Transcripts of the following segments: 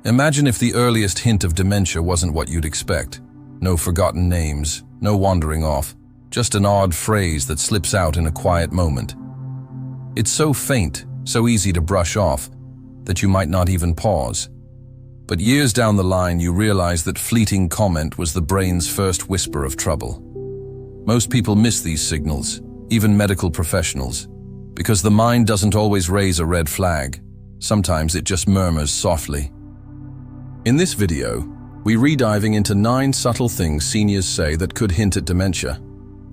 Imagine if the earliest hint of dementia wasn't what you'd expect. No forgotten names, no wandering off, just an odd phrase that slips out in a quiet moment. It's so faint, so easy to brush off, that you might not even pause. But years down the line, you realize that fleeting comment was the brain's first whisper of trouble. Most people miss these signals, even medical professionals, because the mind doesn't always raise a red flag. Sometimes it just murmurs softly. In this video, we're rediving into 9 subtle things seniors say that could hint at dementia.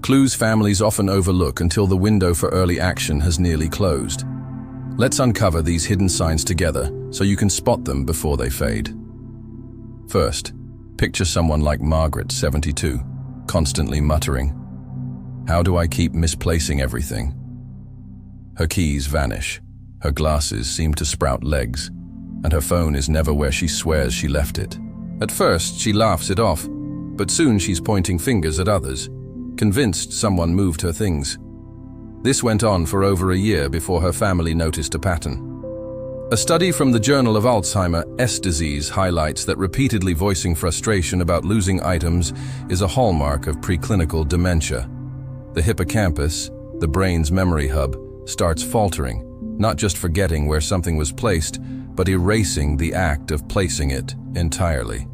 Clues families often overlook until the window for early action has nearly closed. Let's uncover these hidden signs together so you can spot them before they fade. First, picture someone like Margaret, 72, constantly muttering, "How do I keep misplacing everything?" Her keys vanish, her glasses seem to sprout legs, and her phone is never where she swears she left it. At first, she laughs it off, but soon she's pointing fingers at others, convinced someone moved her things. This went on for over a year before her family noticed a pattern. A study from the Journal of Alzheimer's disease highlights that repeatedly voicing frustration about losing items is a hallmark of preclinical dementia. The hippocampus, the brain's memory hub, starts faltering, not just forgetting where something was placed, but erasing the act of placing it entirely.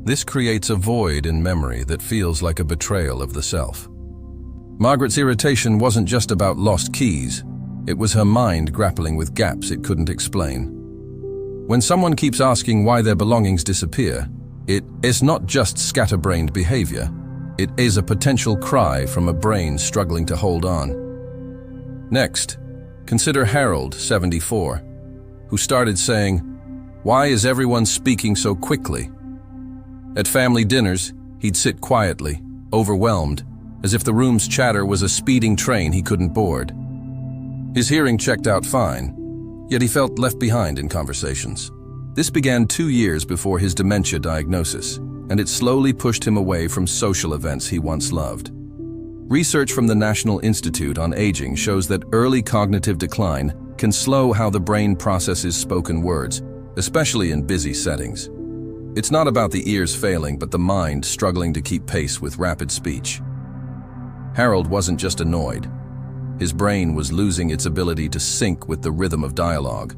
This creates a void in memory that feels like a betrayal of the self. Margaret's irritation wasn't just about lost keys. It was her mind grappling with gaps it couldn't explain. When someone keeps asking why their belongings disappear, it is not just scatterbrained behavior. It is a potential cry from a brain struggling to hold on. Next, consider Harold, 74, who started saying, "Why is everyone speaking so quickly?" At family dinners, he'd sit quietly, overwhelmed, as if the room's chatter was a speeding train he couldn't board. His hearing checked out fine, yet he felt left behind in conversations. This began 2 years before his dementia diagnosis, and it slowly pushed him away from social events he once loved. Research from the National Institute on Aging shows that early cognitive decline can slow how the brain processes spoken words, especially in busy settings. It's not about the ears failing, but the mind struggling to keep pace with rapid speech. Harold wasn't just annoyed. His brain was losing its ability to sync with the rhythm of dialogue,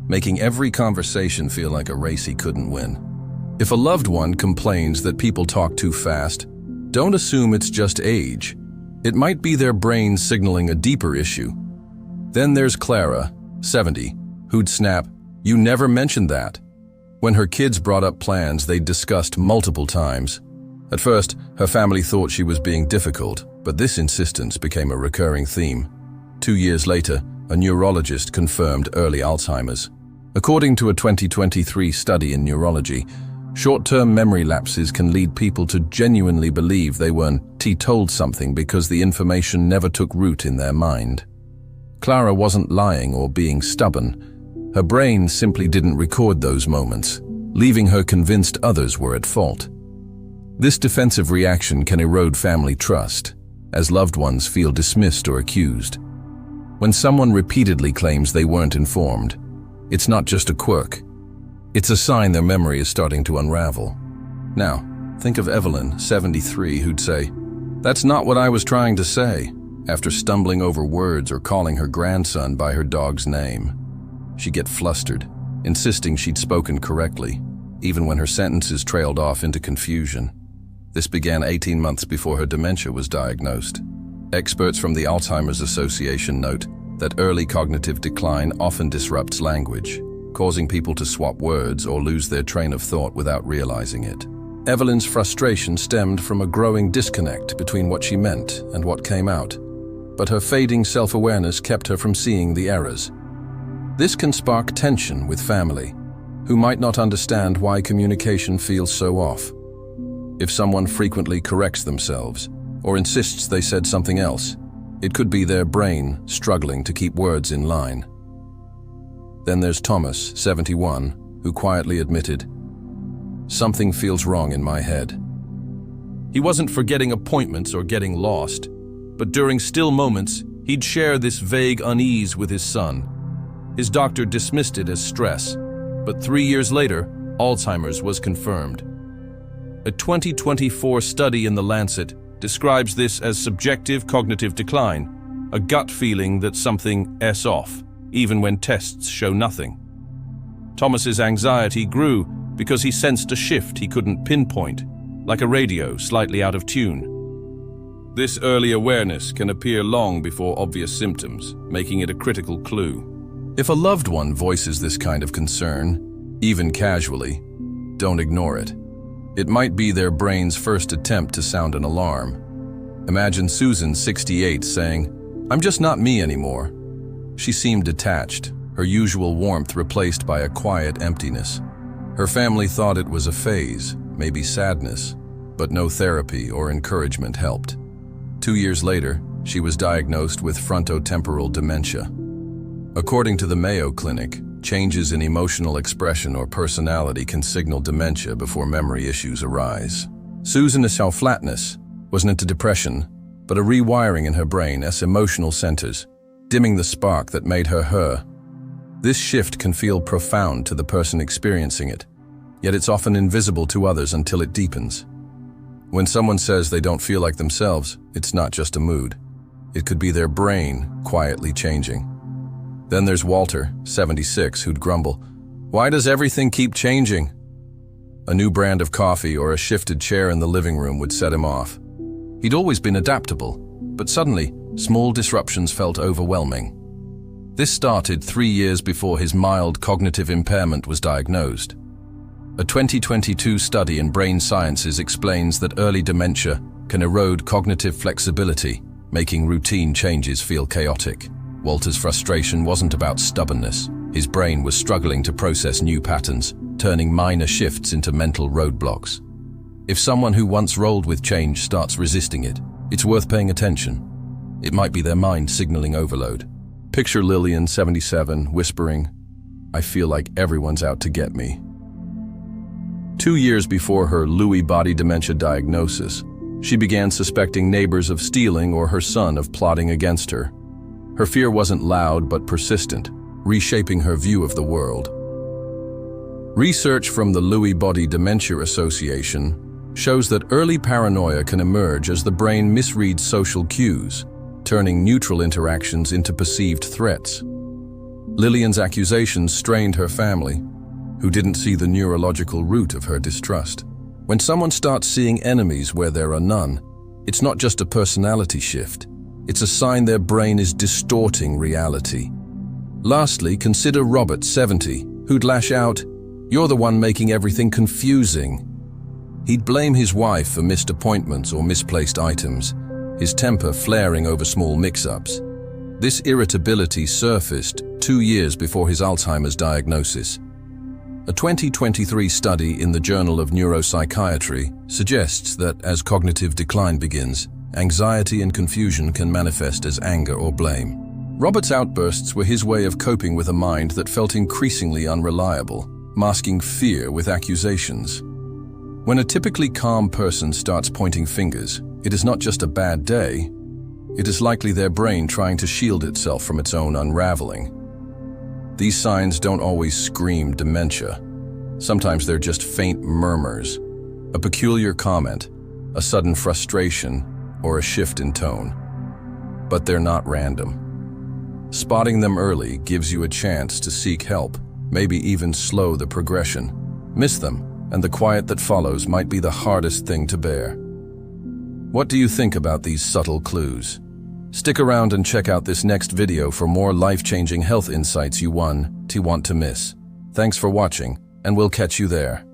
making every conversation feel like a race he couldn't win. If a loved one complains that people talk too fast, don't assume it's just age. It might be their brain signaling a deeper issue. Then there's Clara, 70, who'd snap, "You never mentioned that," when her kids brought up plans they'd discussed multiple times. At first, her family thought she was being difficult, but this insistence became a recurring theme. 2 years later, a neurologist confirmed early Alzheimer's. According to a 2023 study in neurology, short-term memory lapses can lead people to genuinely believe they weren't told something because the information never took root in their mind. Clara wasn't lying or being stubborn. Her brain simply didn't record those moments, leaving her convinced others were at fault. This defensive reaction can erode family trust, as loved ones feel dismissed or accused. When someone repeatedly claims they weren't informed, it's not just a quirk. It's a sign their memory is starting to unravel. Now, think of Evelyn, 73, who'd say, "That's not what I was trying to say," after stumbling over words or calling her grandson by her dog's name. She'd get flustered, insisting she'd spoken correctly, even when her sentences trailed off into confusion. This began 18 months before her dementia was diagnosed. Experts from the Alzheimer's Association note that early cognitive decline often disrupts language, causing people to swap words or lose their train of thought without realizing it. Evelyn's frustration stemmed from a growing disconnect between what she meant and what came out, but her fading self-awareness kept her from seeing the errors. This can spark tension with family, who might not understand why communication feels so off. If someone frequently corrects themselves or insists they said something else, it could be their brain struggling to keep words in line. Then there's Thomas, 71, who quietly admitted, "Something feels wrong in my head." He wasn't forgetting appointments or getting lost, but during still moments, he'd share this vague unease with his son. His doctor dismissed it as stress, but 3 years later, Alzheimer's was confirmed. A 2024 study in The Lancet describes this as subjective cognitive decline, a gut feeling that something's off, even when tests show nothing. Thomas's anxiety grew because he sensed a shift he couldn't pinpoint, like a radio slightly out of tune. This early awareness can appear long before obvious symptoms, making it a critical clue. If a loved one voices this kind of concern, even casually, don't ignore it. It might be their brain's first attempt to sound an alarm. Imagine Susan, 68, saying, "I'm just not me anymore." She seemed detached, her usual warmth replaced by a quiet emptiness. Her family thought it was a phase, maybe sadness, but no therapy or encouragement helped. 2 years later, she was diagnosed with frontotemporal dementia. According to the Mayo Clinic, changes in emotional expression or personality can signal dementia before memory issues arise. Susan's flatness wasn't a depression, but a rewiring in her brain's emotional centers, dimming the spark that made her her. This shift can feel profound to the person experiencing it, yet it's often invisible to others until it deepens. When someone says they don't feel like themselves, it's not just a mood. It could be their brain quietly changing. Then there's Walter, 76, who'd grumble, "Why does everything keep changing?" A new brand of coffee or a shifted chair in the living room would set him off. He'd always been adaptable, but suddenly, small disruptions felt overwhelming. This started 3 years before his mild cognitive impairment was diagnosed. A 2022 study in brain sciences explains that early dementia can erode cognitive flexibility, making routine changes feel chaotic. Walter's frustration wasn't about stubbornness. His brain was struggling to process new patterns, turning minor shifts into mental roadblocks. If someone who once rolled with change starts resisting it, it's worth paying attention. It might be their mind signaling overload. Picture Lillian, 77, whispering, "I feel like everyone's out to get me." 2 years before her Lewy body dementia diagnosis, she began suspecting neighbors of stealing or her son of plotting against her. Her fear wasn't loud but persistent, reshaping her view of the world. Research from the Lewy Body Dementia Association shows that early paranoia can emerge as the brain misreads social cues, turning neutral interactions into perceived threats. Lillian's accusations strained her family, who didn't see the neurological root of her distrust. When someone starts seeing enemies where there are none, it's not just a personality shift. It's a sign their brain is distorting reality. Lastly, consider Robert, 70, who'd lash out, "You're the one making everything confusing." He'd blame his wife for missed appointments or misplaced items, his temper flaring over small mix-ups. This irritability surfaced 2 years before his Alzheimer's diagnosis. A 2023 study in the Journal of Neuropsychiatry suggests that as cognitive decline begins, anxiety and confusion can manifest as anger or blame. Robert's outbursts were his way of coping with a mind that felt increasingly unreliable, masking fear with accusations. When a typically calm person starts pointing fingers, it is not just a bad day, it is likely their brain trying to shield itself from its own unraveling. These signs don't always scream dementia. Sometimes they're just faint murmurs, a peculiar comment, a sudden frustration, or a shift in tone. But they're not random. Spotting them early gives you a chance to seek help, maybe even slow the progression. Miss them, and the quiet that follows might be the hardest thing to bear. What do you think about these subtle clues? Stick around and check out this next video for more life-changing health insights you want to miss. Thanks for watching, and we'll catch you there.